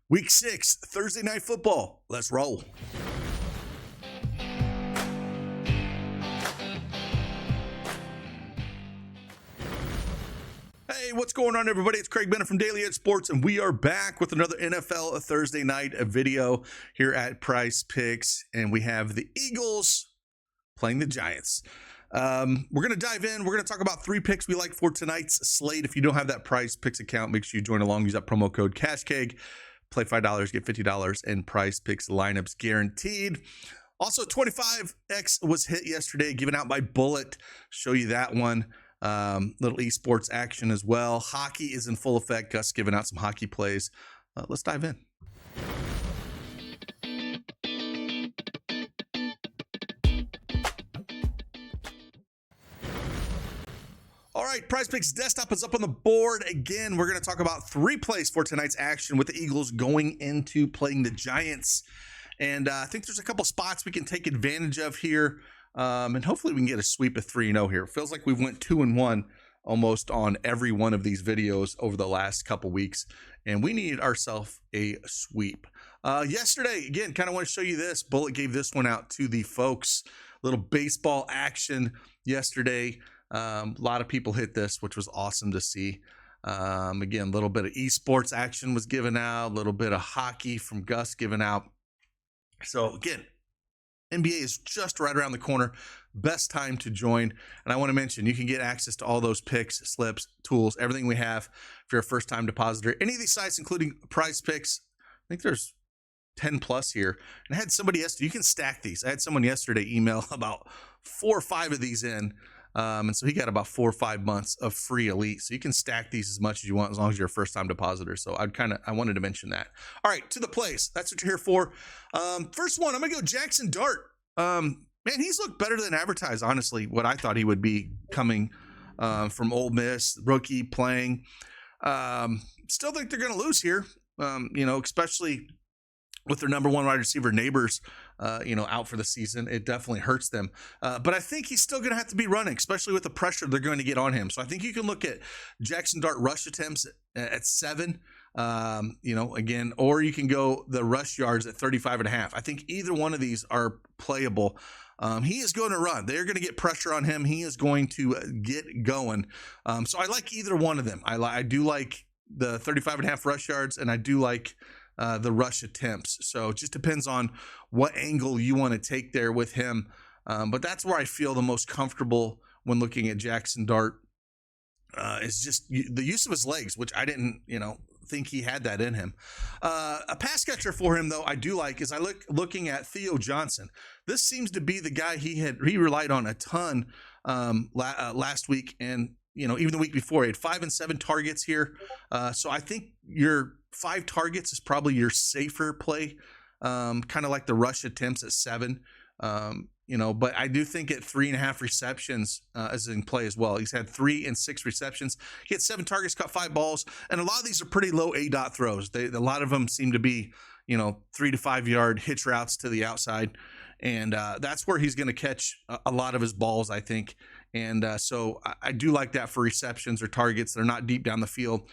Week 6, Thursday Night Football. Let's roll. Hey, what's going on, everybody? It's Craig Bennett from Daily Edge Sports, and we are back with another NFL Thursday night video here at Prizepicks, and we have the Eagles playing the Giants. We're going to dive in. We're going to talk about 3 picks we like for tonight's slate. If you don't have that Prizepicks account, make sure you join along. Use that promo code CashKeg. Play $5, get $50 in Prizepicks lineups guaranteed. Also, 25X was hit yesterday, given out by Bullet. Show you that one. Little esports action as well. Hockey is in full effect. Gus giving out some hockey plays. Let's dive in. All right, Prizepicks desktop is up on the board. Again, we're going to talk about 3 plays for tonight's action with the Eagles going into playing the Giants. And I think there's a couple spots we can take advantage of here. And hopefully we can get a sweep of 3-0 here. It feels like we've went 2-1 almost on every one of these videos over the last couple weeks. And we needed ourselves a sweep. Yesterday, again, kind of want to show you this. Bullet gave this one out to the folks. Little baseball action yesterday. A lot of people hit this, which was awesome to see. Again, a little bit of esports action was given out, a little bit of hockey from Gus given out. So again, NBA is just right around the corner. Best time to join. And I want to mention, you can get access to all those picks, slips, tools, everything we have if you're a first-time depositor. Any of these sites, including Prizepicks, I think there's 10 plus here. And I had somebody yesterday, you can stack these. I had someone yesterday email about 4 or 5 of these in. And so he got about 4 or 5 months of free elite. So you can stack these as much as you want, as long as you're a first-time depositor. So I wanted to mention that. All right, to the plays. That's what you're here for. First one, I'm going to go Jackson Dart. Man, he's looked better than advertised, honestly, what I thought he would be coming from Ole Miss, rookie playing. Still think they're going to lose here, especially with their number 1 wide receiver, Neighbors, out for the season. It definitely hurts them. But I think he's still going to have to be running, especially with the pressure they're going to get on him. So I think you can look at Jackson Dart rush attempts at 7, again, or you can go the rush yards at 35.5. I think either one of these are playable. He is going to run. They're going to get pressure on him. He is going to get going. So I like either one of them. I do like the 35.5 rush yards, and I do like the rush attempts. So it just depends on what angle you want to take there with him. But that's where I feel the most comfortable when looking at Jackson Dart is just the use of his legs, which I didn't, think he had that in him. A pass catcher for him, though, I do like is looking at Theo Johnson. This seems to be the guy he relied on a ton last week, and even the week before, he had 5 and 7 targets here. So I think your 5 targets is probably your safer play, kind of like the rush attempts at 7. But I do think at 3.5 receptions is in play as well. He's had 3 and 6 receptions. He had 7 targets, caught 5 balls, and a lot of these are pretty low A-dot throws. A lot of them seem to be, 3 to 5 yard hitch routes to the outside, and that's where he's going to catch a lot of his balls, I think. And so I do like that for receptions or targets. They're not deep down the field,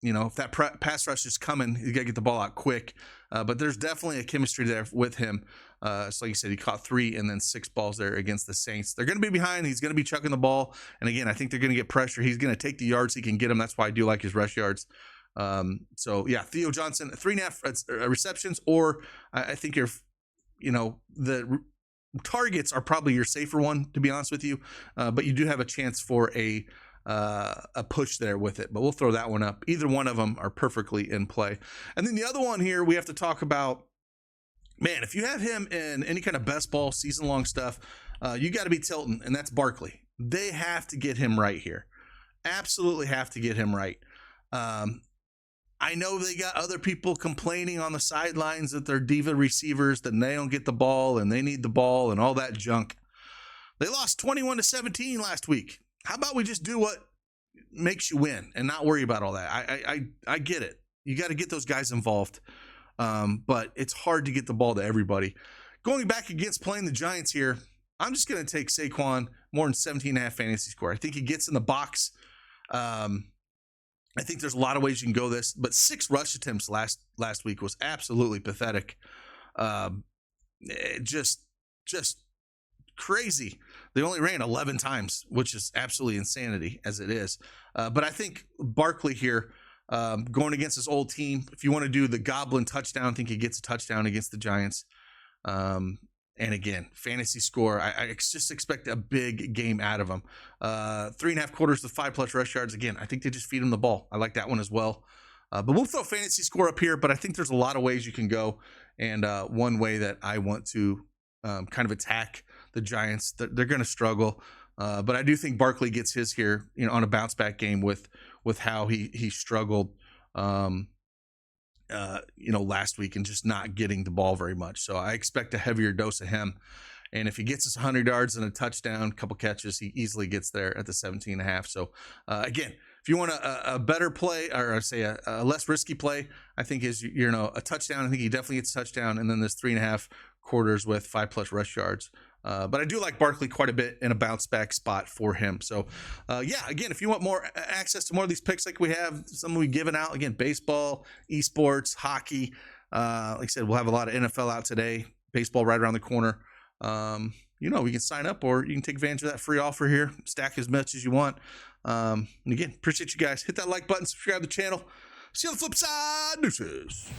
if that pass rush is coming, you got to get the ball out quick. But there's definitely a chemistry there with him. So like you said, he caught 3 and then 6 balls there against the Saints. They're going to be behind. He's going to be chucking the ball. And again, I think they're going to get pressure. He's going to take the yards he can get them. That's why I do like his rush yards. Theo Johnson, 3.5 receptions, or I think the targets are probably your safer one, to be honest with you. But you do have a chance for a push there with it, but we'll throw that one up. Either one of them are perfectly in play. And then the other one here we have to talk about, man, if you have him in any kind of best ball season-long stuff, you got to be tilting, and that's Barkley. They have to get him right here. Absolutely have to get him right. I know they got other people complaining on the sidelines that they're diva receivers, that they don't get the ball and they need the ball and all that junk. They lost 21-17 last week. How about we just do what makes you win and not worry about all that? I get it. You got to get those guys involved. But it's hard to get the ball to everybody. Going back against playing the Giants here, I'm just going to take Saquon more than 17.5 fantasy score. I think he gets in the box. I think there's a lot of ways you can go this, but 6 rush attempts last week was absolutely pathetic. Just crazy. They only ran 11 times, which is absolutely insanity as it is. But I think Barkley here, going against his old team, if you want to do the Goblin touchdown, I think he gets a touchdown against the Giants. And again, fantasy score, I just expect a big game out of him. 3.5 quarters to 5+ rush yards. Again, I think they just feed him the ball. I like that one as well. But we'll throw fantasy score up here, but I think there's a lot of ways you can go. And one way that I want to kind of attack the Giants, they're going to struggle. But I do think Barkley gets his here, on a bounce back game with how he struggled, last week and just not getting the ball very much. So I expect a heavier dose of him. And if he gets us 100 yards and a touchdown, a couple catches, he easily gets there at the 17.5. So again, if you want a better play, or I say a less risky play, I think is a touchdown. I think he definitely gets a touchdown, and then there's 3.5 quarters with 5+ rush yards. But I do like Barkley quite a bit in a bounce back spot for him. So, again, if you want more access to more of these picks like we have, some we've given out, again, baseball, esports, hockey. Like I said, we'll have a lot of NFL out today, baseball right around the corner. We can sign up, or you can take advantage of that free offer here, stack as much as you want. And again, appreciate you guys. Hit that like button, subscribe to the channel. See you on the flip side. Deuces.